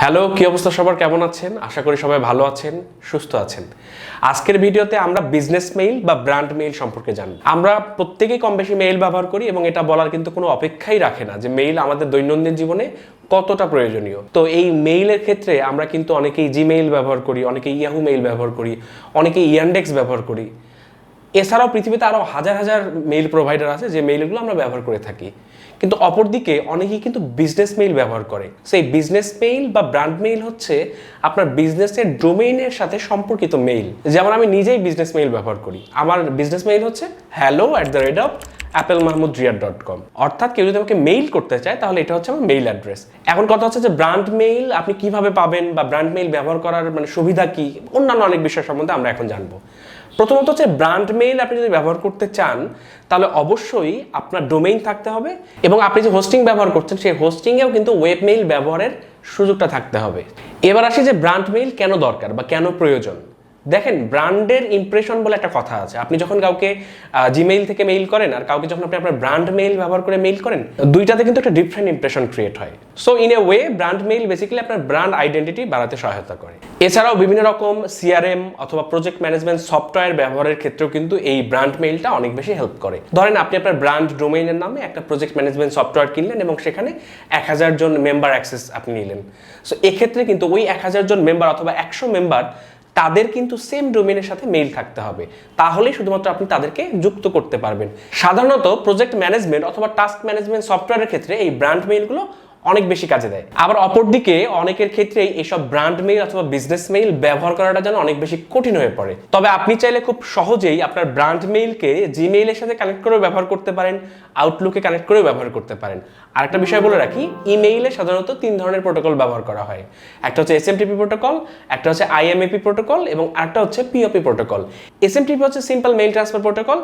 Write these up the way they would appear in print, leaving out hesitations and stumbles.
Hello, কি অবস্থা সবার, কেমন আছেন? আশা করি সবাই ভালো আছেন, সুস্থ আছেন। আজকের ভিডিওতে আমরা বিজনেস মেইল বা ব্র্যান্ড মেইল সম্পর্কে জানব। আমরা প্রত্যেকেই কম বেশি মেইল ব্যবহার করি এবং এটা বলার কিন্তু কোনো অপেক্ষাই রাখে না যে মেইল আমাদের দৈনন্দিন জীবনে কতটা প্রয়োজনীয়। তো এই মেইলের ক্ষেত্রে আমরা কিন্তু অনেকেই জিমেইল ব্যবহার করি, অনেকেই ইয়াহু মেইল ব্যবহার করি, অনেকেই ইয়ান্ডেক্স ব্যবহার করি। এছাড়াও পৃথিবীতে আরও হাজার হাজার মেইল প্রোভাইডার আছে যে মেইলগুলো আমরা ব্যবহার করে থাকি, কিন্তু অপরদিকে অনেকেই কিন্তু বিজনেস মেইল ব্যবহার করে। সেই বিজনেস মেইল বা ব্র্যান্ড মেইল হচ্ছে আপনার বিজনেসের ডোমেইনের সাথে সম্পর্কিত মেইল। যেমন আমি নিজেই বিজনেস মেইল ব্যবহার করি। আমার বিজনেস মেইল হচ্ছে hello@applemahmudriyad.com। অর্থাৎ কেউ যদি আমাকে মেইল করতে চায় তাহলে এটা হচ্ছে আমার মেইল অ্যাড্রেস। এখন কথা হচ্ছে যে ব্র্যান্ড মেইল আপনি কিভাবে পাবেন বা ব্র্যান্ড মেইল ব্যবহার করার সুবিধা কি, অন্যান্য অনেক বিষয় সম্বন্ধে আমরা এখন জানবো। প্রথমত হচ্ছে ব্র্যান্ড মেইল আপনি যদি ব্যবহার করতে চান তাহলে অবশ্যই আপনার ডোমেইন থাকতে হবে এবং আপনি যে হোস্টিং ব্যবহার করছেন সেই হোস্টিংয়েও কিন্তু ওয়েব মেইল ব্যবহারের সুযোগটা থাকতে হবে। এবার আসি যে ব্র্যান্ড মেইল কেন দরকার বা কেন প্রয়োজন। দেখেন, ব্র্যান্ডের ইমপ্রেশন বলে একটা কথা আছে। আপনি যখন কাউকে জিমেইল থেকে মেইল করেন আর কাউকে যখন আপনি আপনার ব্র্যান্ড মেইল ব্যবহার করে মেইল করেন, দুইটাতে কিন্তু একটা ডিফারেন্ট ইমপ্রেশন ক্রিয়েট হয়। So in a way brand mail basically আপনার ব্র্যান্ড আইডেন্টিটি বাড়াতে সহায়তা করে। এছাড়াও বিভিন্ন রকম সিআরএম অথবা প্রজেক্ট ম্যানেজমেন্ট সফটওয়্যার ব্যবহারের ক্ষেত্রেও কিন্তু এই ব্র্যান্ড মেইলটা অনেক বেশি হেল্প করে। ধরেন আপনি আপনার ব্র্যান্ড ডোমেইনের নামে একটা প্রজেক্ট ম্যানেজমেন্ট সফটওয়্যার কিনলেন এবং সেখানে 1000 জন মেম্বার অ্যাক্সেস আপনি নিলেন। সো এক্ষেত্রে কিন্তু ওই 1000 জন মেম্বার অথবা 100 মেম্বার তাদের কিন্তু সেম ডোমেইনের সাথে মেইল থাকতে হবে, তাহলেই শুধুমাত্র আপনি তাদেরকে যুক্ত করতে পারবেন। সাধারণত প্রজেক্ট ম্যানেজমেন্ট অথবা টাস্ক ম্যানেজমেন্ট সফটওয়্যারের ক্ষেত্রে এই ব্র্যান্ড মেইলগুলো অনেক বেশি কাজে দেয়। আবার অপরদিকে অনেকের ক্ষেত্রেই এইসব ব্র্যান্ড মেইল অথবা বিজনেস মেইল ব্যবহার করাটা যেন অনেক বেশি কঠিন হয়ে পড়ে। তবে আপনি চাইলে খুব সহজেই আপনার ব্র্যান্ড মেইলকে জিমেইলের সাথে কানেক্ট করেও ব্যবহার করতে পারেন, আউটলুকে কানেক্ট করেও ব্যবহার করতে পারেন। আর একটা বিষয় বলে রাখি, ইমেইলে সাধারণত 3 ধরনের প্রোটোকল ব্যবহার করা হয়। একটা হচ্ছে এসএমটিপি প্রোটোকল, একটা হচ্ছে আইএমএপি প্রোটোকল এবং আরেকটা হচ্ছে পিওপি প্রোটোকল। এসএমটিপি হচ্ছে simple mail transfer protocol,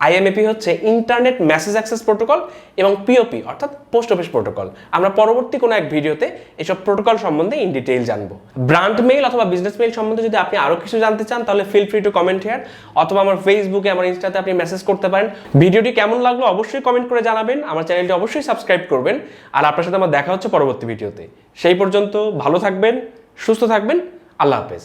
IMAP হচ্ছে ইন্টারনেট মেসেজ অ্যাক্সেস প্রোটোকল এবং পিওপি অর্থাৎ পোস্ট অফিস প্রোটোকল। আমরা পরবর্তী কোনো এক ভিডিওতে এসব প্রোটোকল সম্বন্ধে ইন ডিটেইল জানবো। ব্র্যান্ড মেইল অথবা বিজনেস মেইল সম্বন্ধে যদি আপনি আরো কিছু জানতে চান তাহলে feel free to comment here, অথবা আমার ফেসবুকে, আমার ইনস্টাতে আপনি মেসেজ করতে পারেন। ভিডিওটি কেমন লাগলো অবশ্যই কমেন্ট করে জানাবেন। আমার চ্যানেলটি অবশ্যই সাবস্ক্রাইব করবেন। আর আপনার সাথে আমার দেখা হচ্ছে পরবর্তী ভিডিওতে। সেই পর্যন্ত ভালো থাকবেন, সুস্থ থাকবেন। আল্লাহ হাফেজ।